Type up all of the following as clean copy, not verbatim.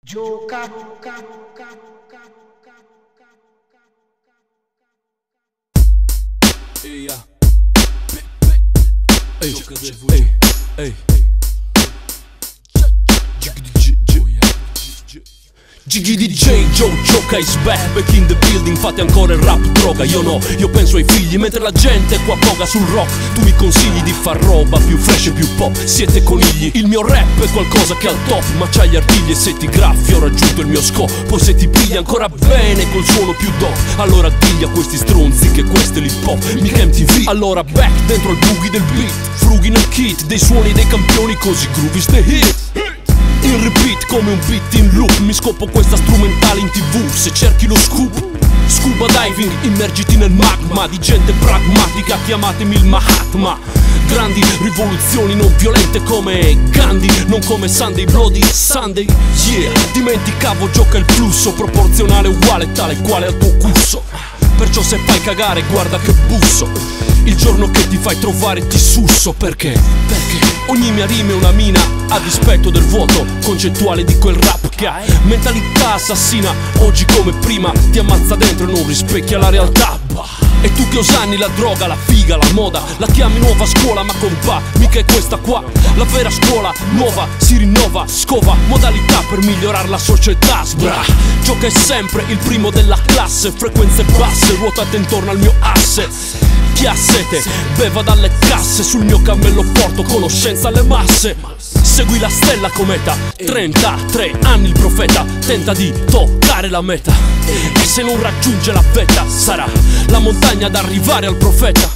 Gioca. Gigi DJ, Joe Gioca is back in the building. Fate ancora il rap droga, io no, io penso ai figli. Mentre la gente qua boga sul rock, tu mi consigli di far roba più fresh e più pop. Siete conigli, il mio rap è qualcosa che è al top. Ma c'hai gli artigli e se ti graffi ho raggiunto il mio scopo. Poi se ti pigli ancora bene col suono più dope, allora digli a questi stronzi che questo è l'hip hop, mica MTV. Allora back dentro al boogie del beat, frughi nel kit dei suoni dei campioni, così groovy ste hit. In repeat come un beat in loop, mi scopo questa strumentale in TV. Se cerchi lo scoop, scuba diving, immergiti nel magma di gente pragmatica, chiamatemi il Mahatma. Grandi rivoluzioni non violente come Gandhi, non come Sunday, Bloody Sunday. Yeah, dimenticavo, gioca il flusso, proporzionale uguale tale quale al tuo curso. Perciò se fai cagare guarda che busso, il giorno che ti fai trovare ti susso. Perché? Perché ogni mia rima è una mina a dispetto del vuoto concettuale di quel rap che ha mentalità assassina. Oggi come prima ti ammazza dentro e non rispecchia la realtà. E tu che osanni la droga, la figa, la moda, la chiami nuova scuola, ma compà, mica è questa qua la vera scuola nuova, si rinnova, scova modalità per migliorare la società. Sbra, Gioca è sempre il primo della classe, frequenze basse, ruotate intorno al mio asse. Chi ha sete, beva dalle casse, sul mio cammello porto conoscenza alle masse. Segui la stella cometa, 33 anni il profeta tenta di toccare la meta, e se non raggiunge la vetta sarà la montagna ad arrivare al profeta.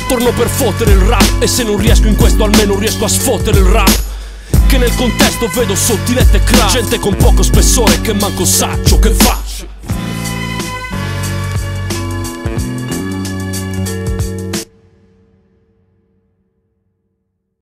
Torno per fottere il rap, e se non riesco in questo almeno riesco a sfottere il rap, che nel contesto vedo sottilette crack. Gente con poco spessore che manco sa ciò che fa.